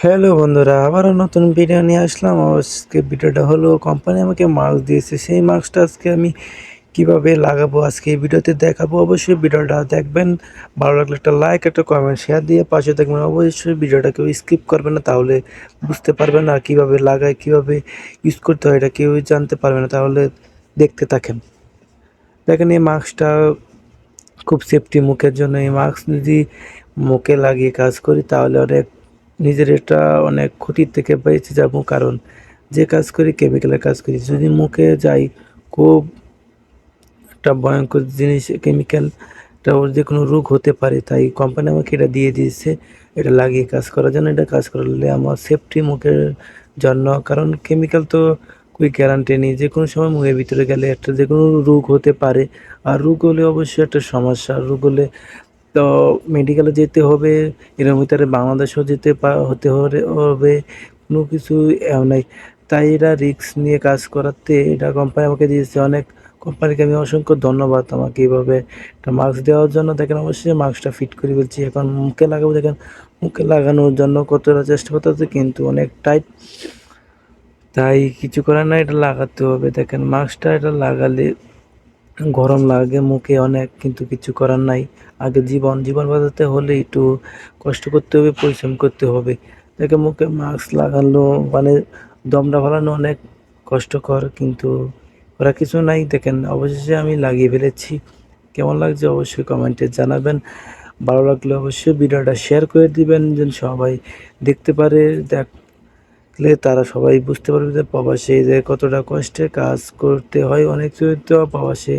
Hello বন্ধুরা, আবারও নতুন ভিডিও নিয়ে আসলাম। আজকে ভিডিওটা হলো কোম্পানি আমাকে মাস্ক দিয়েছে, সেই মাস্কটা আজকে আমি কিভাবে লাগাবো আজকে এই ভিডিওতে দেখাবো। অবশ্যই ভিডিওটা দেখবেন, ভালো লাগলে একটা লাইক, একটা কমেন্ট, শেয়ার দিয়ে পাশে থাকবেন। অবশ্যই ভিডিওটা কেউ স্কিপ করবে না, তাহলে বুঝতে পারবেন না কিভাবে লাগায়, কিভাবে ইউজ করতে হয়, এটা কেউই জানতে পারবে না। তাহলে দেখতে থাকেন। দেখেন এই মাস্কটা খুব সেফটি মুখের জন্য। এই মাস্ক যদি মুখে লাগিয়ে কাজ করি তাহলে নিজের এটা অনেক ক্ষতির থেকে বেঁচে যাব, কারণ যে কাজ করি কেমিক্যালের কাজ করি, যদি মুখে যাই খুব একটা ভয়ঙ্কর জিনিস কেমিক্যাল, এটা ওর যে কোনো রোগ হতে পারে। তাই কোম্পানি আমাকে এটা দিয়ে দিয়েছে, এটা লাগিয়ে কাজ করার জন্য। এটা কাজ করলে আমার সেফটি মুখের জন্য, কারণ কেমিক্যাল তো કોઈ গ্যারান্টি নেই, যে কোনো সময় মুখের ভিতরে গেলে একটা যে কোনো রোগ হতে পারে। আর রোগ হলে অবশ্যই একটা সমস্যা, রোগ হলে তো মেডিকেলে যেতে হবে। এর ভিতরে বাংলাদেশেও হতে হবে, কোনো কিছু নাই। তাই এরা রিস্ক নিয়ে কাজ করাতে এটা কোম্পানি আমাকে দিয়েছে। অনেক কোম্পানিকে আমি অসংখ্য ধন্যবাদ আমাকে এভাবে একটা মাস্ক দেওয়ার জন্য। দেখেন অবশ্যই মাস্কটা ফিট করে ফেলছি, এখন মুখে লাগাবো। দেখেন মুখে লাগানোর জন্য কতটা চেষ্টা করতেছে, কিন্তু অনেক টাইট, তাই কিছু করার নাই, এটা লাগাতে হবে। দেখেন মাস্কটা এটা লাগালে গরম লাগে মুখে অনেক, কিন্তু কিছু করার নাই। আগে জীবন বাঁচাতে হলে একটু কষ্ট করতে হবে, পরিশ্রম করতে হবে। দেখে মুখে মাস্ক লাগানো মানে দমটা ফেলানো অনেক কষ্টকর, কিন্তু ওরা কিছু নাই। দেখেন অবশেষে আমি লাগিয়ে ফেলেছি। কেমন লাগছে অবশ্যই কমেন্টে জানাবেন। ভালো লাগলে অবশ্যই ভিডিওটা শেয়ার করে দিবেন, যেন সবাই দেখতে পারে। দেখলে তারা সবাই বুঝতে পারবে যে প্রবাসে যে কতটা কষ্টে কাজ করতে হয়। অনেক তো প্রবাসে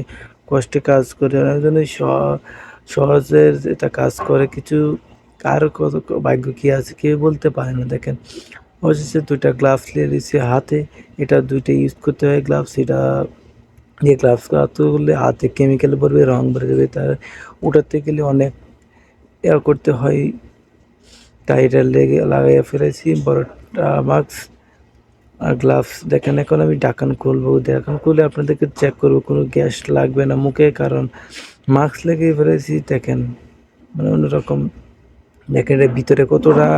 কষ্টে কাজ করে, অনেকজনই সহজের এটা কাজ করে। কিছু কার কত ভাগ্য কী আছে কেউ বলতে পারে না। দেখেন অবশেষে 2টা গ্লাভস নিয়ে দিয়েছি হাতে, এটা 2টা ইউজ করতে হয় গ্লাভস। এটা দিয়ে গ্লাভস করলে হাতে কেমিক্যাল পড়বে, রং বেড়ে যাবে, তার ওঠাতে গেলে অনেক করতে হয়। তাই এটা লাগাইয়া ফেলেছি বড়টা মাস্ক আর গ্লাভস। দেখেন এখন আমি ঢাকন খুলবো, ঢাকন খুলে আপনাদেরকে চেক করবো কোনো গ্যাস লাগবে না মুখে, কারণ মাস্ক লাগিয়ে ফেলেছি। দেখেন মানে অন্যরকম। দেখেন এর ভিতরে কতটা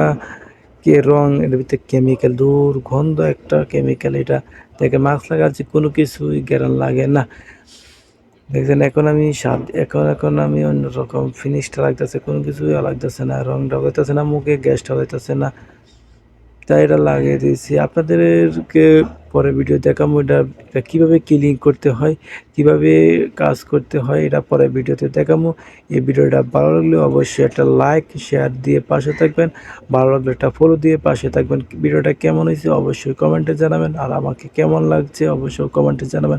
রং, এর ভিতরে কেমিক্যাল, দুর্গন্ধ একটা কেমিক্যাল এটা। দেখেন মাস্ক লাগাচ্ছি কোনো কিছুই গ্যারান লাগে না। দেখছেন এখন আমি এখন আমি অন্যরকম ফিনিশটা লাগতেছে, কোনো কিছুই লাগতেছে না, রংটা হইতেছে না, মুখে গ্যাসটা হইতেছে না। তাই এটা লাগিয়ে দিয়েছি। আপনাদেরকে পরে ভিডিও দেখাবো এটা কীভাবে ক্লিন করতে হয়, কীভাবে কাজ করতে হয়, এটা পরে ভিডিওতে দেখাবো। এই ভিডিওটা ভালো লাগলে অবশ্যই একটা লাইক শেয়ার দিয়ে পাশে থাকবেন, ভালো লাগলে একটা ফলো দিয়ে পাশে থাকবেন। ভিডিওটা কেমন হয়েছে অবশ্যই কমেন্টে জানাবেন, আর আমাকে কেমন লাগছে অবশ্যই কমেন্টে জানাবেন।